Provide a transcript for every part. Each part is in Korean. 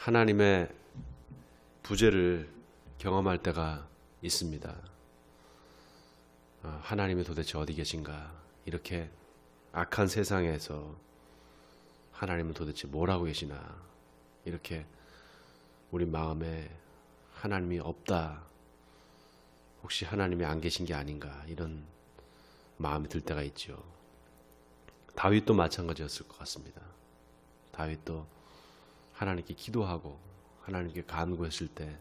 하나님의 부재를 경험할 때가 있습니다. 하나님이 도대체 어디 계신가? 이렇게 악한 세상에서 하나님은 도대체 뭘 하고 계시나? 이렇게 우리 마음에 하나님이 없다. 혹시 하나님이 안 계신 게 아닌가? 이런 마음이 들 때가 있죠. 다윗도 마찬가지였을 것 같습니다. 다윗도 하나님께 기도하고 하나님께 간구했을 때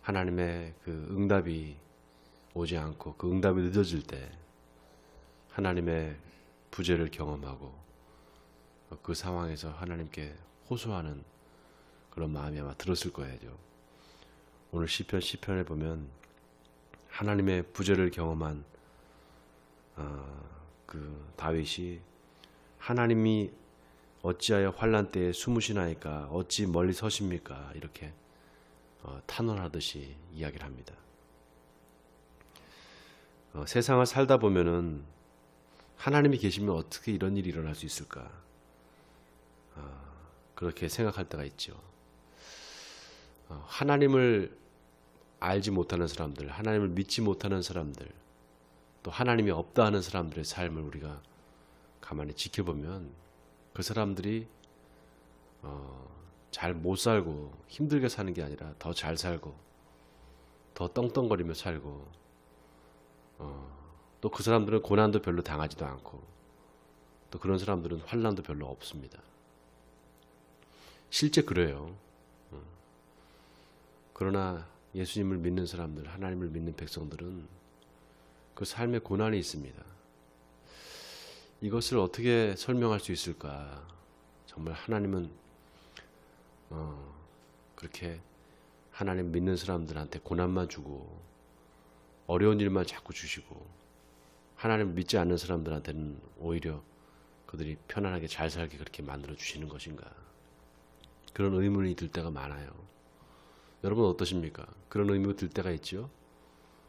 하나님의 그 응답이 오지 않고 그 응답이 늦어질 때 하나님의 부재를 경험하고 그 상황에서 하나님께 호소하는 그런 마음이 아마 들었을 거예요. 오늘 시편에 보면 하나님의 부재를 경험한 그 다윗이 하나님이 어찌하여 환난 때에 숨으시나이까 어찌 멀리 서십니까 이렇게 탄원하듯이 이야기를 합니다. 세상을 살다 보면은 하나님이 계시면 어떻게 이런 일이 일어날 수 있을까 그렇게 생각할 때가 있죠. 하나님을 알지 못하는 사람들, 하나님을 믿지 못하는 사람들, 또 하나님이 없다 하는 사람들의 삶을 우리가 가만히 지켜보면 그 사람들이 잘 못 살고 힘들게 사는 게 아니라 더 잘 살고 더 떵떵거리며 살고 또 그 사람들은 고난도 별로 당하지도 않고 또 그런 사람들은 환난도 별로 없습니다. 실제 그래요. 그러나 예수님을 믿는 사람들, 하나님을 믿는 백성들은 그 삶에 고난이 있습니다. 이것을 어떻게 설명할 수 있을까? 정말 하나님은 그렇게 하나님 믿는 사람들한테 고난만 주고 어려운 일만 자꾸 주시고 하나님 믿지 않는 사람들한테는 오히려 그들이 편안하게 잘 살게 그렇게 만들어 주시는 것인가? 그런 의문이 들 때가 많아요. 여러분 어떠십니까? 그런 의문이 들 때가 있죠.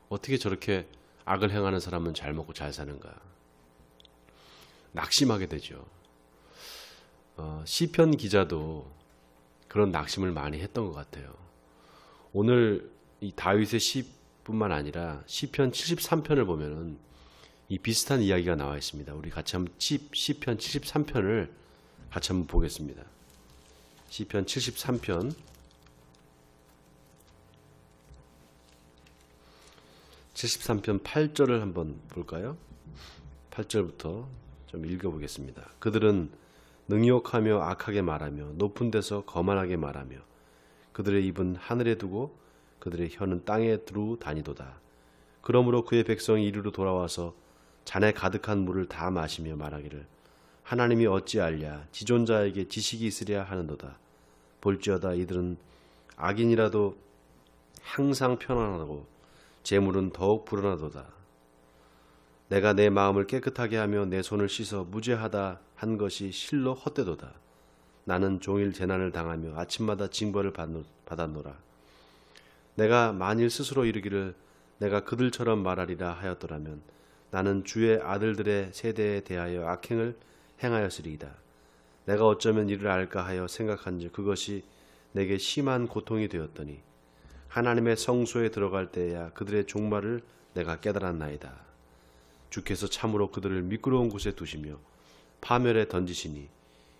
어떻게 저렇게 악을 행하는 사람은 잘 먹고 잘 사는가? 낙심하게 되죠. 시편 기자도 그런 낙심을 많이 했던 것 같아요. 오늘 이 다윗의 시뿐만 아니라 시편 73편을 보면은 이 비슷한 이야기가 나와 있습니다. 우리 같이 한번 시편 73편을 같이 한번 보겠습니다. 시편 73편 73편 8절을 한번 볼까요? 8절부터 좀 읽어보겠습니다. 그들은 능욕하며 악하게 말하며 높은 데서 거만하게 말하며 그들의 입은 하늘에 두고 그들의 혀는 땅에 두루 다니도다. 그러므로 그의 백성이 이리로 돌아와서 잔에 가득한 물을 다 마시며 말하기를 하나님이 어찌 알랴 지존자에게 지식이 있으랴 하는도다. 볼지어다 이들은 악인이라도 항상 편안하고 재물은 더욱 불어나도다. 내가 내 마음을 깨끗하게 하며 내 손을 씻어 무죄하다 한 것이 실로 헛되도다. 나는 종일 재난을 당하며 아침마다 징벌을 받았노라. 내가 만일 스스로 이르기를 내가 그들처럼 말하리라 하였더라면 나는 주의 아들들의 세대에 대하여 악행을 행하였으리이다. 내가 어쩌면 이를 알까 하여 생각한즉 그것이 내게 심한 고통이 되었더니 하나님의 성소에 들어갈 때야 그들의 종말을 내가 깨달았나이다. 주께서 참으로 그들을 미끄러운 곳에 두시며 파멸에 던지시니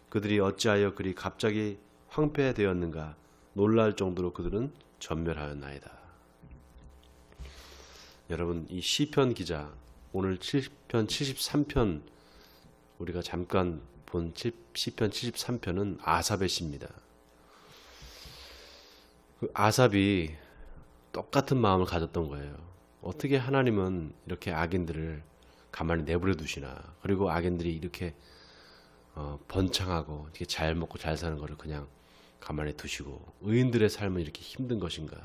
그들이 어찌하여 그리 갑자기 황폐되었는가 놀랄 정도로 그들은 전멸하였나이다. 여러분 이 시편 기자 오늘 시편 73편 우리가 잠깐 본 시편 73편은 아삽의 시입니다. 그 아삽이 똑같은 마음을 가졌던 거예요. 어떻게 하나님은 이렇게 악인들을 가만히 내버려 두시나? 그리고 악인들이 이렇게 번창하고 이렇게 잘 먹고 잘 사는 것을 그냥 가만히 두시고 의인들의 삶은 이렇게 힘든 것인가?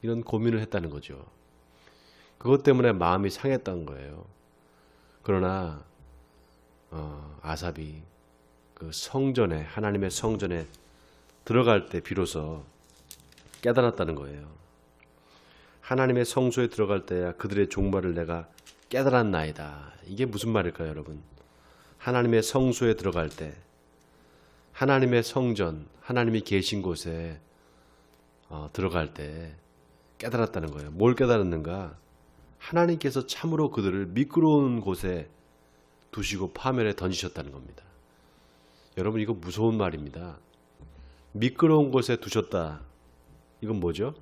이런 고민을 했다는 거죠. 그것 때문에 마음이 상했던 거예요. 그러나 아삽이 그 성전에 하나님의 성전에 들어갈 때 비로소 깨달았다는 거예요. 하나님의 성소에 들어갈 때야 그들의 종말을 내가 깨달았나이다. 이게 무슨 말일까요, 여러분? 하나님의 성소에 들어갈 때 하나님의 성전, 하나님이 계신 곳에 들어갈 때 깨달았다는 거예요. 뭘 깨달았는가? 하나님께서 참으로 그들을 미끄러운 곳에 두시고 파멸에 던지셨다는 겁니다. 여러분, 이거 무서운 말입니다. 미끄러운 곳에 두셨다. 이건 뭐죠?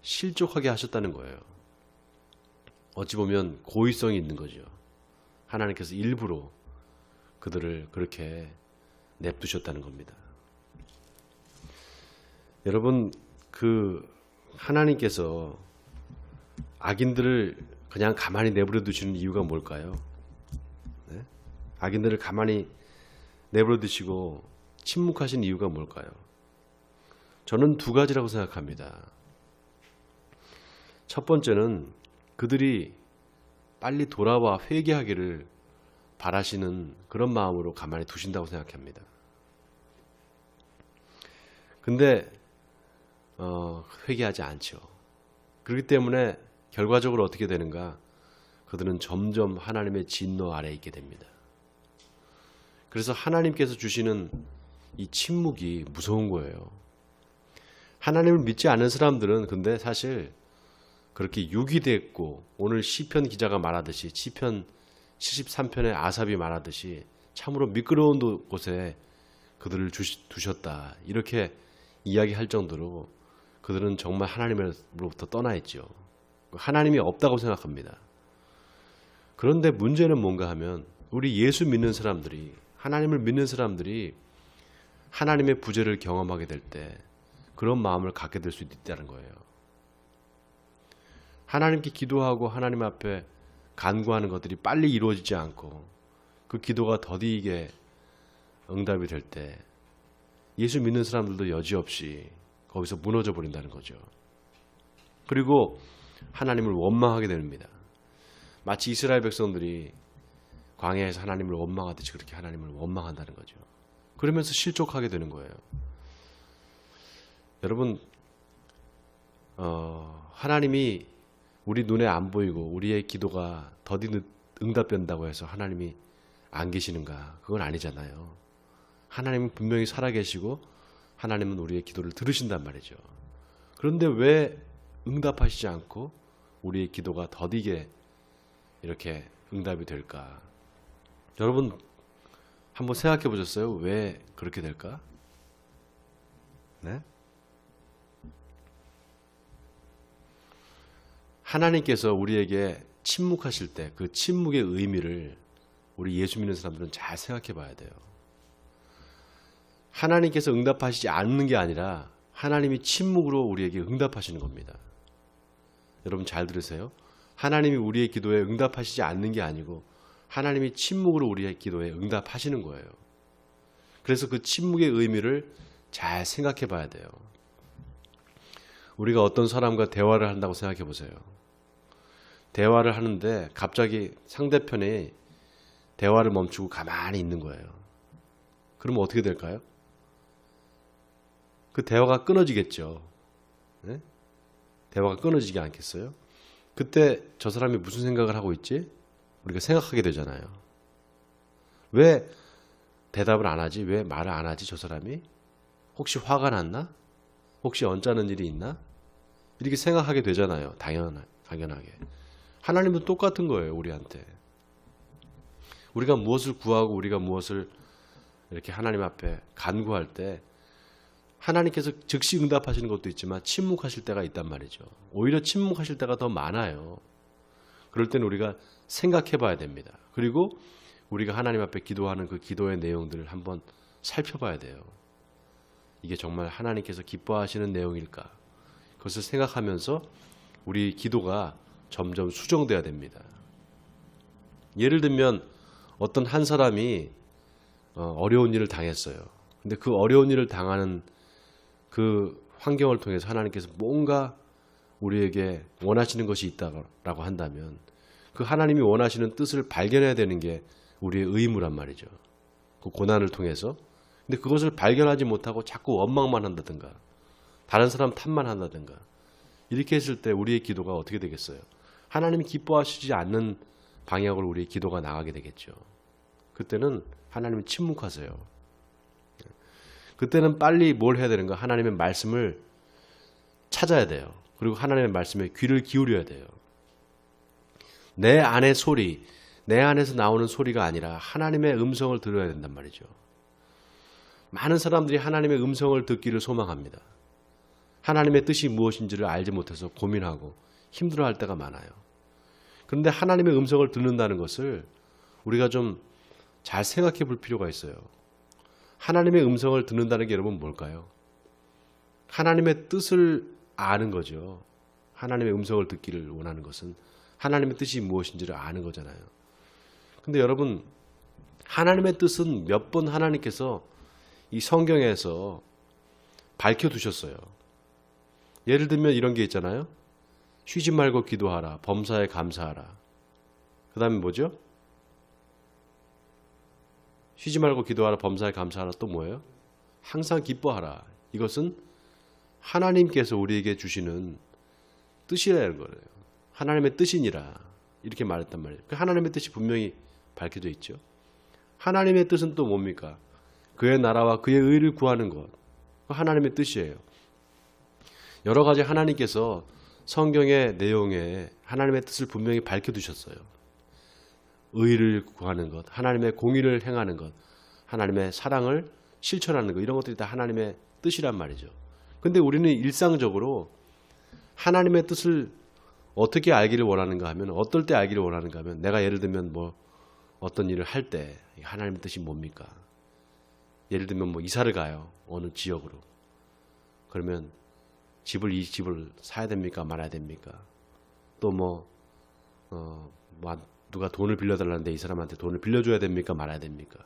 실족하게 하셨다는 거예요. 어찌 보면 고의성이 있는 거죠. 하나님께서 일부러 그들을 그렇게 냅두셨다는 겁니다. 여러분, 하나님께서 악인들을 그냥 가만히 내버려 두시는 이유가 뭘까요? 네? 악인들을 가만히 내버려 두시고 침묵하신 이유가 뭘까요? 저는 두 가지라고 생각합니다. 첫 번째는 그들이 빨리 돌아와 회개하기를 바라시는 그런 마음으로 가만히 두신다고 생각합니다. 근데 회개하지 않죠. 그렇기 때문에 결과적으로 어떻게 되는가? 그들은 점점 하나님의 진노 아래에 있게 됩니다. 그래서 하나님께서 주시는 이 침묵이 무서운 거예요. 하나님을 믿지 않는 사람들은 근데 사실 그렇게 유기됐고, 오늘 시편 기자가 말하듯이 시편 73편의 아삽이 말하듯이 참으로 미끄러운 곳에 그들을 두셨다, 이렇게 이야기할 정도로 그들은 정말 하나님으로부터 떠나 있죠. 하나님이 없다고 생각합니다. 그런데 문제는 뭔가 하면 우리 예수 믿는 사람들이, 하나님을 믿는 사람들이 하나님의 부재를 경험하게 될 때 그런 마음을 갖게 될 수 있다는 거예요. 하나님께 기도하고 하나님 앞에 간구하는 것들이 빨리 이루어지지 않고 그 기도가 더디게 응답이 될 때 예수 믿는 사람들도 여지없이 거기서 무너져 버린다는 거죠. 그리고 하나님을 원망하게 됩니다. 마치 이스라엘 백성들이 광야에서 하나님을 원망하듯이 그렇게 하나님을 원망한다는 거죠. 그러면서 실족하게 되는 거예요. 여러분, 하나님이 우리 눈에 안 보이고 우리의 기도가 더디 응답된다고 해서 하나님이 안 계시는가? 그건 아니잖아요. 하나님은 분명히 살아계시고 하나님은 우리의 기도를 들으신단 말이죠. 그런데 왜 응답하시지 않고 우리의 기도가 더디게 이렇게 응답이 될까? 여러분, 한번 생각해 보셨어요? 왜 그렇게 될까? 네? 하나님께서 우리에게 침묵하실 때 그 침묵의 의미를 우리 예수 믿는 사람들은 잘 생각해 봐야 돼요. 하나님께서 응답하시지 않는 게 아니라 하나님이 침묵으로 우리에게 응답하시는 겁니다. 여러분 잘 들으세요. 하나님이 우리의 기도에 응답하시지 않는 게 아니고 하나님이 침묵으로 우리의 기도에 응답하시는 거예요. 그래서 그 침묵의 의미를 잘 생각해 봐야 돼요. 우리가 어떤 사람과 대화를 한다고 생각해 보세요. 대화를 하는데 갑자기 상대편이 대화를 멈추고 가만히 있는 거예요. 그러면 어떻게 될까요? 그 대화가 끊어지겠죠. 네? 대화가 끊어지지 않겠어요? 그때 저 사람이 무슨 생각을 하고 있지? 우리가 생각하게 되잖아요. 왜 대답을 안 하지? 왜 말을 안 하지? 저 사람이? 혹시 화가 났나? 혹시 언짢은 일이 있나? 이렇게 생각하게 되잖아요. 당연하게. 하나님도 똑같은 거예요. 우리한테. 우리가 무엇을 구하고 우리가 무엇을 이렇게 하나님 앞에 간구할 때 하나님께서 즉시 응답하시는 것도 있지만 침묵하실 때가 있단 말이죠. 오히려 침묵하실 때가 더 많아요. 그럴 때는 우리가 생각해 봐야 됩니다. 그리고 우리가 하나님 앞에 기도하는 그 기도의 내용들을 한번 살펴봐야 돼요. 이게 정말 하나님께서 기뻐하시는 내용일까? 그것을 생각하면서 우리 기도가 점점 수정돼야 됩니다. 예를 들면 어떤 한 사람이 어려운 일을 당했어요. 근데 그 어려운 일을 당하는 그 환경을 통해서 하나님께서 뭔가 우리에게 원하시는 것이 있다고 한다면 그 하나님이 원하시는 뜻을 발견해야 되는 게 우리의 의무란 말이죠. 그 고난을 통해서. 근데 그것을 발견하지 못하고 자꾸 원망만 한다든가 다른 사람 탓만 한다든가 이렇게 했을 때 우리의 기도가 어떻게 되겠어요? 하나님이 기뻐하시지 않는 방향으로 우리의 기도가 나가게 되겠죠. 그때는 하나님이 침묵하세요. 그때는 빨리 뭘 해야 되는가? 하나님의 말씀을 찾아야 돼요. 그리고 하나님의 말씀에 귀를 기울여야 돼요. 내 안의 소리, 내 안에서 나오는 소리가 아니라 하나님의 음성을 들어야 된단 말이죠. 많은 사람들이 하나님의 음성을 듣기를 소망합니다. 하나님의 뜻이 무엇인지를 알지 못해서 고민하고 힘들어할 때가 많아요. 그런데 하나님의 음성을 듣는다는 것을 우리가 좀 잘 생각해 볼 필요가 있어요. 하나님의 음성을 듣는다는 게 여러분 뭘까요? 하나님의 뜻을 아는 거죠. 하나님의 음성을 듣기를 원하는 것은 하나님의 뜻이 무엇인지를 아는 거잖아요. 근데 여러분, 하나님의 뜻은 몇 번 하나님께서 이 성경에서 밝혀두셨어요. 예를 들면 이런 게 있잖아요. 쉬지 말고 기도하라. 범사에 감사하라. 그 다음에 뭐죠? 쉬지 말고 기도하라. 범사에 감사하라. 또 뭐예요? 항상 기뻐하라. 이것은 하나님께서 우리에게 주시는 뜻이라는 거예요. 하나님의 뜻이니라. 이렇게 말했단 말이에요. 하나님의 뜻이 분명히 밝혀져 있죠. 하나님의 뜻은 또 뭡니까? 그의 나라와 그의 의를 구하는 것. 하나님의 뜻이에요. 여러 가지 하나님께서 성경의 내용에 하나님의 뜻을 분명히 밝혀두셨어요. 의를 구하는 것, 하나님의 공의를 행하는 것, 하나님의 사랑을 실천하는 것, 이런 것들이 다 하나님의 뜻이란 말이죠. 근데 우리는 일상적으로 하나님의 뜻을 어떻게 알기를 원하는가 하면, 어떨 때 알기를 원하는가 하면, 내가 예를 들면 어떤 일을 할 때 하나님의 뜻이 뭡니까? 예를 들면 이사를 가요. 어느 지역으로. 그러면 이 집을 사야 됩니까? 말아야 됩니까? 또 누가 돈을 빌려달라는데 이 사람한테 돈을 빌려줘야 됩니까? 말아야 됩니까?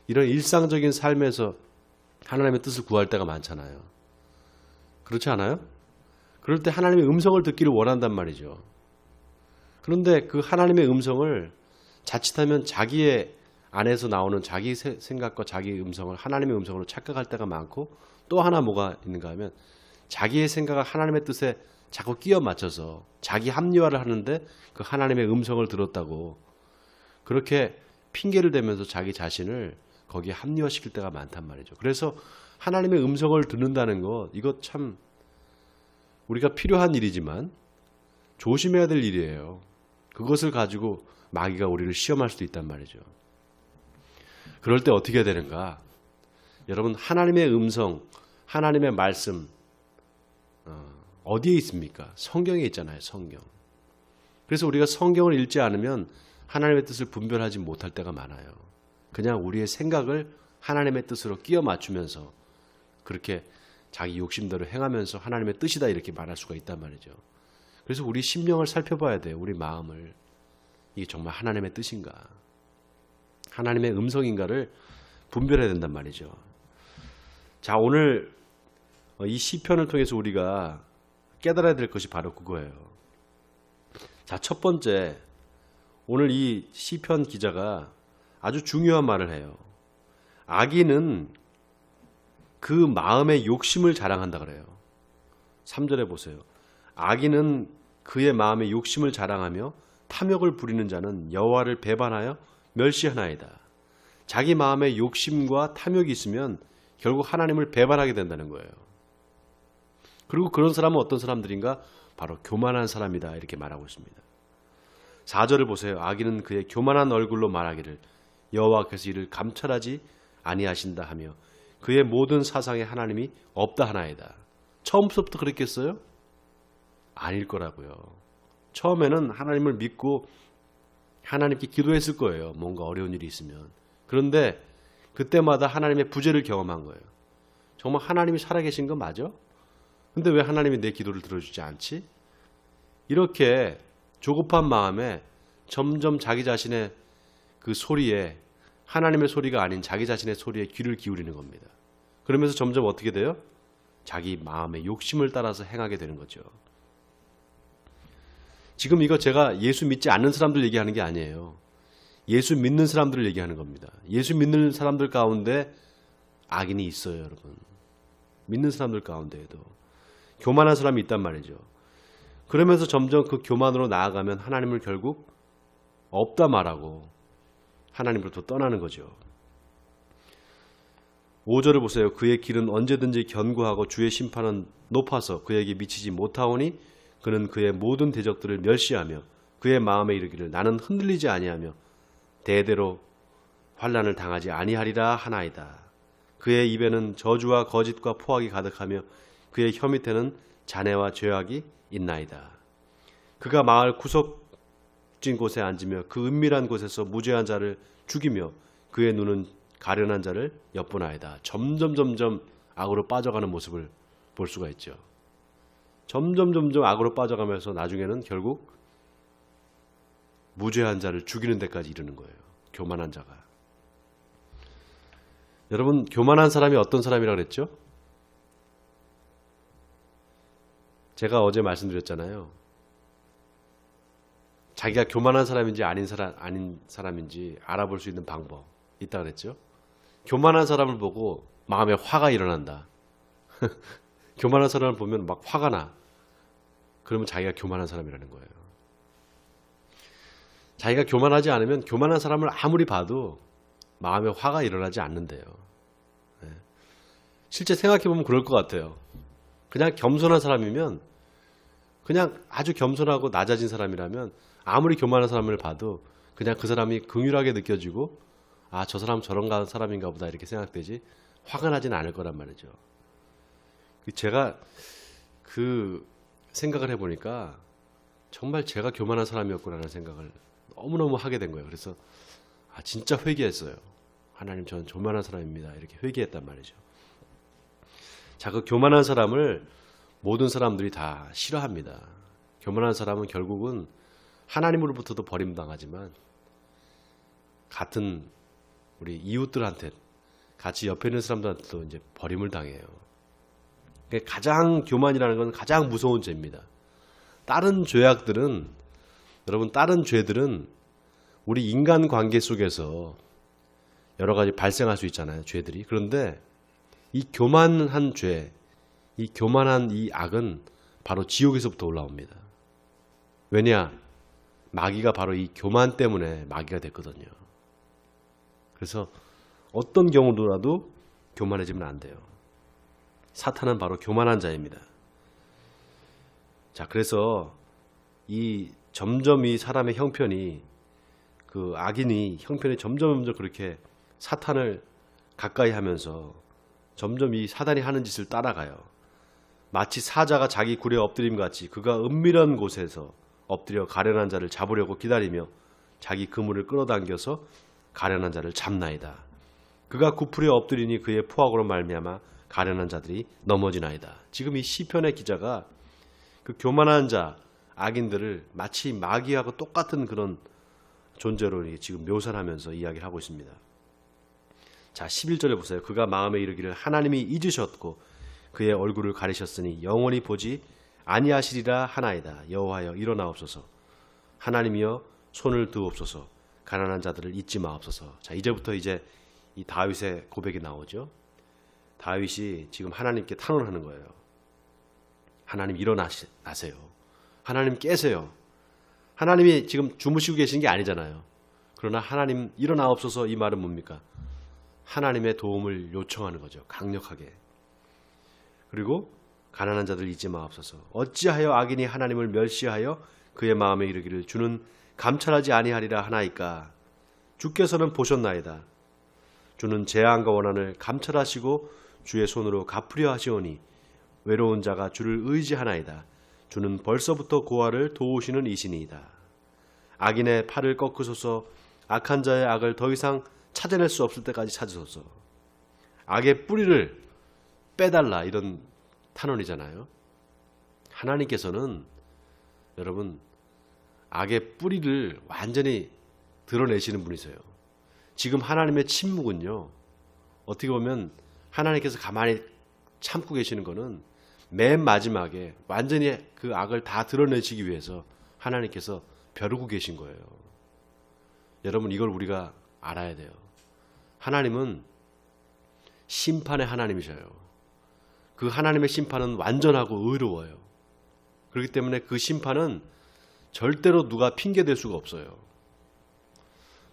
이런 일상적인 삶에서 하나님의 뜻을 구할 때가 많잖아요. 그렇지 않아요? 그럴 때 하나님의 음성을 듣기를 원한단 말이죠. 그런데 그 하나님의 음성을 자칫하면 자기의 안에서 나오는 자기 생각과 자기 음성을 하나님의 음성으로 착각할 때가 많고, 또 하나 뭐가 있는가 하면 자기의 생각을 하나님의 뜻에 자꾸 끼워 맞춰서 자기 합리화를 하는데 그 하나님의 음성을 들었다고 그렇게 핑계를 대면서 자기 자신을 거기에 합리화시킬 때가 많단 말이죠. 그래서 하나님의 음성을 듣는다는 것, 이거 참 우리가 필요한 일이지만 조심해야 될 일이에요. 그것을 가지고 마귀가 우리를 시험할 수도 있단 말이죠. 그럴 때 어떻게 해야 되는가? 여러분, 하나님의 음성, 하나님의 말씀 어디에 있습니까? 성경에 있잖아요. 성경. 그래서 우리가 성경을 읽지 않으면 하나님의 뜻을 분별하지 못할 때가 많아요. 그냥 우리의 생각을 하나님의 뜻으로 끼워 맞추면서 그렇게 자기 욕심대로 행하면서 하나님의 뜻이다 이렇게 말할 수가 있단 말이죠. 그래서 우리 심령을 살펴봐야 돼요. 우리 마음을. 이게 정말 하나님의 뜻인가? 하나님의 음성인가를 분별해야 된단 말이죠. 자, 오늘 이 시편을 통해서 우리가 깨달아야 될 것이 바로 그거예요. 자, 첫 번째, 오늘 이 시편 기자가 아주 중요한 말을 해요. 악인은 그 마음의 욕심을 자랑한다 그래요. 3절에 보세요. 악인은 그의 마음의 욕심을 자랑하며 탐욕을 부리는 자는 여호와를 배반하여 멸시하나이다. 자기 마음에 욕심과 탐욕이 있으면 결국 하나님을 배반하게 된다는 거예요. 그리고 그런 사람은 어떤 사람들인가? 바로 교만한 사람이다 이렇게 말하고 있습니다. 4절을 보세요. 악인은 그의 교만한 얼굴로 말하기를 여호와께서 이를 감찰하지 아니하신다 하며 그의 모든 사상에 하나님이 없다 하나이다. 처음부터 그랬겠어요? 아닐 거라고요. 처음에는 하나님을 믿고 하나님께 기도했을 거예요. 뭔가 어려운 일이 있으면. 그런데 그때마다 하나님의 부재를 경험한 거예요. 정말 하나님이 살아계신 거 맞아? 근데 왜 하나님이 내 기도를 들어주지 않지? 이렇게 조급한 마음에 점점 자기 자신의 그 소리에, 하나님의 소리가 아닌 자기 자신의 소리에 귀를 기울이는 겁니다. 그러면서 점점 어떻게 돼요? 자기 마음의 욕심을 따라서 행하게 되는 거죠. 지금 이거 제가 예수 믿지 않는 사람들 얘기하는 게 아니에요. 예수 믿는 사람들을 얘기하는 겁니다. 예수 믿는 사람들 가운데 악인이 있어요, 여러분. 믿는 사람들 가운데에도 교만한 사람이 있단 말이죠. 그러면서 점점 그 교만으로 나아가면 하나님을 결국 없다 말하고 하나님으로부터 떠나는 거죠. 5절을 보세요. 그의 길은 언제든지 견고하고 주의 심판은 높아서 그에게 미치지 못하오니 그는 그의 모든 대적들을 멸시하며 그의 마음에 이르기를 나는 흔들리지 아니하며 대대로 환난을 당하지 아니하리라 하나이다. 그의 입에는 저주와 거짓과 포악이 가득하며 그의 혀 밑에는 잔해와 죄악이 있나이다. 그가 마을 구석진 곳에 앉으며 그 은밀한 곳에서 무죄한 자를 죽이며 그의 눈은 가련한 자를 엿보나이다. 점점 악으로 빠져가는 모습을 볼 수가 있죠. 점점 악으로 빠져가면서 나중에는 결국 무죄한 자를 죽이는 데까지 이르는 거예요. 교만한 자가. 여러분, 교만한 사람이 어떤 사람이라고 그랬죠? 제가 어제 말씀드렸잖아요. 자기가 교만한 사람인지 아닌 사람인지 알아볼 수 있는 방법 있다 그랬죠? 교만한 사람을 보고 마음에 화가 일어난다. 교만한 사람을 보면 막 화가 나. 그러면 자기가 교만한 사람이라는 거예요. 자기가 교만하지 않으면 교만한 사람을 아무리 봐도 마음에 화가 일어나지 않는데요. 실제 생각해보면 그럴 것 같아요. 그냥 겸손한 사람이면, 그냥 아주 겸손하고 낮아진 사람이라면 아무리 교만한 사람을 봐도 그냥 그 사람이 긍휼하게 느껴지고, 아, 저 사람 저런 사람인가 보다 이렇게 생각되지 화가 나진 않을 거란 말이죠. 제가 그 생각을 해보니까 정말 제가 교만한 사람이었구나라는 생각을 너무너무 하게 된 거예요. 그래서 진짜 회개했어요. 하나님, 저는 교만한 사람입니다. 이렇게 회개했단 말이죠. 자, 그 교만한 사람을 모든 사람들이 다 싫어합니다. 교만한 사람은 결국은 하나님으로부터도 버림당하지만 같은 우리 이웃들한테, 같이 옆에 있는 사람들한테도 이제 버림을 당해요. 가장 교만이라는 건 가장 무서운 죄입니다. 다른 죄악들은, 여러분, 다른 죄들은 우리 인간관계 속에서 여러 가지 발생할 수 있잖아요. 죄들이. 그런데 이 교만한 죄, 이 교만한 이 악은 바로 지옥에서부터 올라옵니다. 왜냐? 마귀가 바로 이 교만 때문에 마귀가 됐거든요. 그래서 어떤 경우라도 교만해지면 안 돼요. 사탄은 바로 교만한 자입니다. 자, 그래서 점점 이 사람의 형편이, 그 악인이 형편이 점점 그렇게 사탄을 가까이 하면서 점점 이 사단이 하는 짓을 따라가요. 마치 사자가 자기 굴에 엎드림 같이 그가 은밀한 곳에서 엎드려 가련한 자를 잡으려고 기다리며 자기 그물을 끌어당겨서 가련한 자를 잡나이다. 그가 구풀에 엎드리니 그의 포악으로 말미암아 가련한 자들이 넘어지나이다. 지금 이 시편의 기자가 그 교만한 자, 악인들을 마치 마귀하고 똑같은 그런 존재로 지금 묘사를 하면서 이야기를 하고 있습니다. 자, 11절에 보세요. 그가 마음에 이르기를 하나님이 잊으셨고 그의 얼굴을 가리셨으니 영원히 보지 아니하시리라 하나이다. 여호와여 일어나옵소서. 하나님이여 손을 드옵소서. 가난한 자들을 잊지 마옵소서. 자, 이제부터 이제 이 다윗의 고백이 나오죠. 다윗이 지금 하나님께 탄원하는 거예요. 하나님 일어나세요. 하나님 깨세요. 하나님이 지금 주무시고 계신 게 아니잖아요. 그러나 하나님 일어나옵소서, 이 말은 뭡니까? 하나님의 도움을 요청하는 거죠. 강력하게. 그리고 가난한 자들 잊지 마옵소서. 어찌하여 악인이 하나님을 멸시하여 그의 마음에 이르기를 주는 감찰하지 아니하리라 하나이까. 주께서는 보셨나이다. 주는 재앙과 원한을 감찰하시고 주의 손으로 갚으려 하시오니 외로운 자가 주를 의지하나이다. 주는 벌써부터 고아를 도우시는 이시니이다. 악인의 팔을 꺾으소서. 악한 자의 악을 더 이상 찾아낼 수 없을 때까지 찾으소서. 악의 뿌리를 빼달라, 이런 탄원이잖아요. 하나님께서는 여러분 악의 뿌리를 완전히 드러내시는 분이세요. 지금 하나님의 침묵은요, 어떻게 보면 하나님께서 가만히 참고 계시는 거는 맨 마지막에 완전히 그 악을 다 드러내시기 위해서 하나님께서 벼르고 계신 거예요. 여러분, 이걸 우리가 알아야 돼요. 하나님은 심판의 하나님이셔요. 그 하나님의 심판은 완전하고 의로워요. 그렇기 때문에 그 심판은 절대로 누가 핑계댈 수가 없어요.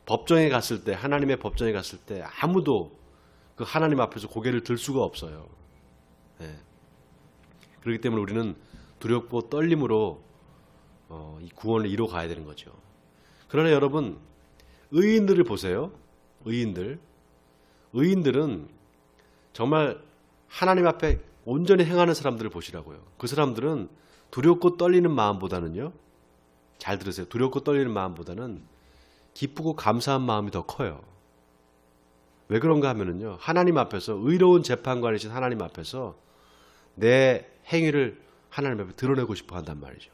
법정에 갔을 때, 하나님의 법정에 갔을 때 아무도 그 하나님 앞에서 고개를 들 수가 없어요. 예. 그렇기 때문에 우리는 두렵고 떨림으로 이 구원을 이뤄 가야 되는 거죠. 그러나 여러분, 의인들을 보세요. 의인들은 정말 하나님 앞에 온전히 행하는 사람들을 보시라고요. 그 사람들은 두렵고 떨리는 마음보다는요, 잘 들으세요. 두렵고 떨리는 마음보다는 기쁘고 감사한 마음이 더 커요. 왜 그런가 하면은요, 하나님 앞에서, 의로운 재판관이신 하나님 앞에서 내 행위를 하나님 앞에 드러내고 싶어 한단 말이죠.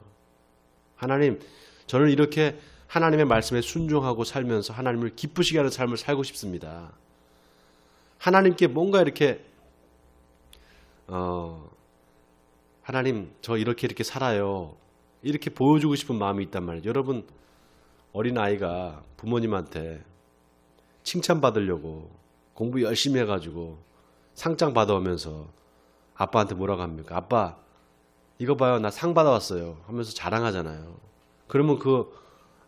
하나님, 저는 이렇게 하나님의 말씀에 순종하고 살면서 하나님을 기쁘시게 하는 삶을 살고 싶습니다. 하나님께 뭔가 이렇게 하나님, 저 이렇게 살아요, 이렇게 보여주고 싶은 마음이 있단 말이죠. 여러분, 어린아이가 부모님한테 칭찬받으려고 공부 열심히 해가지고 상장 받아오면서 아빠한테 뭐라고 합니까? 아빠, 이거 봐요, 나 상 받아왔어요 하면서 자랑하잖아요. 그러면 그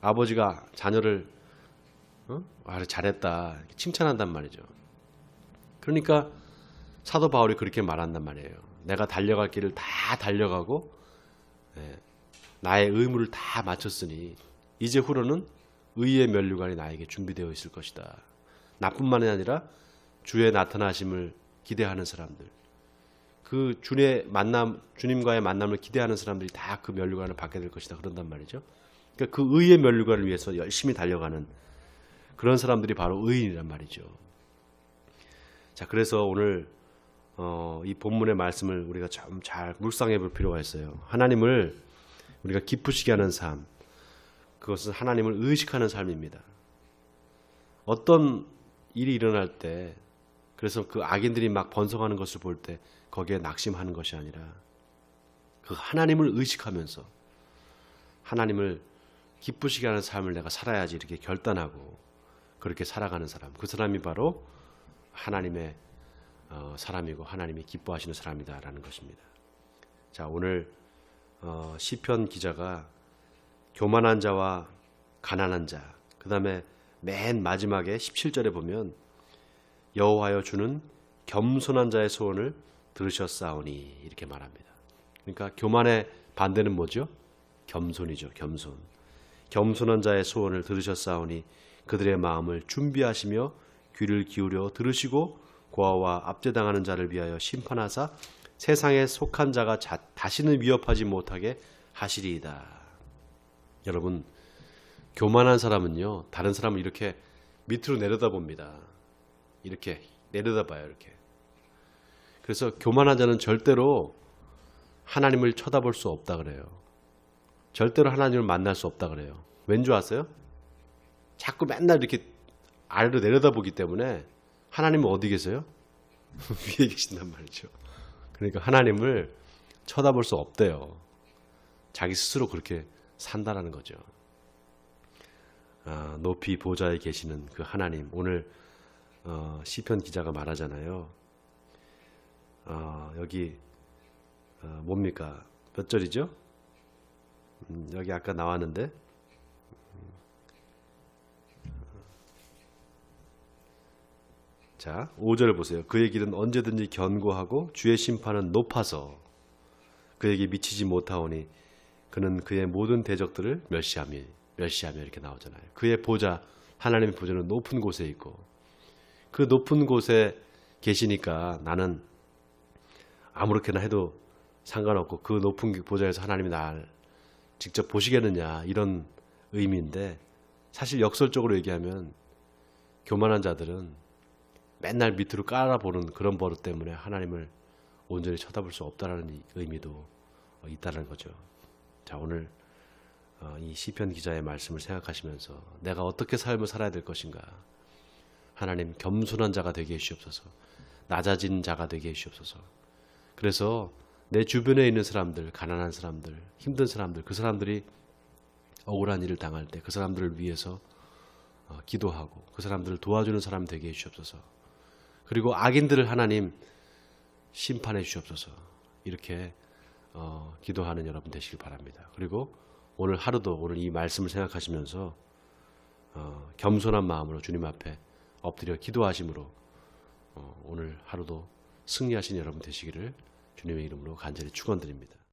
아버지가 자녀를 잘했다 이렇게 칭찬한단 말이죠. 그러니까 사도 바울이 그렇게 말한단 말이에요. 내가 달려갈 길을 다 달려가고 나의 의무를 다 마쳤으니 이제 후로는 의의 면류관이 나에게 준비되어 있을 것이다. 나뿐만이 아니라 주의 나타나심을 기대하는 사람들, 그 주님과의 만남을 기대하는 사람들이 다 그 면류관을 받게 될 것이다. 그런단 말이죠. 그러니까 그 의의 면류관을 위해서 열심히 달려가는 그런 사람들이 바로 의인이란 말이죠. 자, 그래서 오늘 이 본문의 말씀을 우리가 좀 잘 묵상해 볼 필요가 있어요. 하나님을 우리가 기쁘시게 하는 삶, 그것은 하나님을 의식하는 삶입니다. 어떤 일이 일어날 때, 그래서 그 악인들이 막 번성하는 것을 볼 때 거기에 낙심하는 것이 아니라 그 하나님을 의식하면서 하나님을 기쁘시게 하는 삶을 내가 살아야지 이렇게 결단하고 그렇게 살아가는 사람, 그 사람이 바로 하나님의 사람이고 하나님이 기뻐하시는 사람이다라는 것입니다. 자, 오늘 시편 기자가 교만한 자와 가난한 자, 그 다음에 맨 마지막에 17절에 보면 여호와여 주는 겸손한 자의 소원을 들으셨사오니 이렇게 말합니다. 그러니까 교만의 반대는 뭐죠? 겸손이죠. 겸손한 자의 소원을 들으셨사오니 그들의 마음을 준비하시며 귀를 기울여 들으시고 고아와 압제당하는 자를 위하여 심판하사 세상에 속한 자가 다시는 위협하지 못하게 하시리이다. 여러분, 교만한 사람은요, 다른 사람을 이렇게 밑으로 내려다봅니다. 이렇게 내려다봐요. 이렇게. 그래서 교만한 자는 절대로 하나님을 쳐다볼 수 없다 그래요. 절대로 하나님을 만날 수 없다 그래요. 왠 줄 아세요? 자꾸 맨날 이렇게 아래로 내려다보기 때문에 하나님은 어디 계세요? 위에 계신단 말이죠. 그러니까 하나님을 쳐다볼 수 없대요. 자기 스스로 그렇게 산다라는 거죠. 높이 보좌에 계시는 그 하나님, 오늘 시편 기자가 말하잖아요. 여기 뭡니까? 몇 절이죠? 여기 아까 나왔는데 자, 5절 보세요. 그의 길은 언제든지 견고하고 주의 심판은 높아서 그에게 미치지 못하오니 그는 그의 모든 대적들을 멸시하며 이렇게 나오잖아요. 그의 보좌, 하나님의 보좌는 높은 곳에 있고 그 높은 곳에 계시니까 나는 아무렇게나 해도 상관없고 그 높은 보좌에서 하나님이 날 직접 보시겠느냐 이런 의미인데, 사실 역설적으로 얘기하면 교만한 자들은 맨날 밑으로 깔아보는 그런 버릇 때문에 하나님을 온전히 쳐다볼 수 없다는 의미도 있다는 거죠. 자, 오늘 이 시편 기자의 말씀을 생각하시면서 내가 어떻게 삶을 살아야 될 것인가, 하나님 겸손한 자가 되게 해주시옵소서, 낮아진 자가 되게 해주시옵소서. 그래서 내 주변에 있는 사람들, 가난한 사람들, 힘든 사람들, 그 사람들이 억울한 일을 당할 때 그 사람들을 위해서 기도하고 그 사람들을 도와주는 사람 되게 해주시옵소서. 그리고 악인들을 하나님 심판해 주시옵소서. 이렇게 기도하는 여러분 되시길 바랍니다. 그리고 오늘 하루도 오늘 이 말씀을 생각하시면서 겸손한 마음으로 주님 앞에 엎드려 기도하심으로 오늘 하루도 승리하신 여러분 되시기를 주님의 이름으로 간절히 축원드립니다.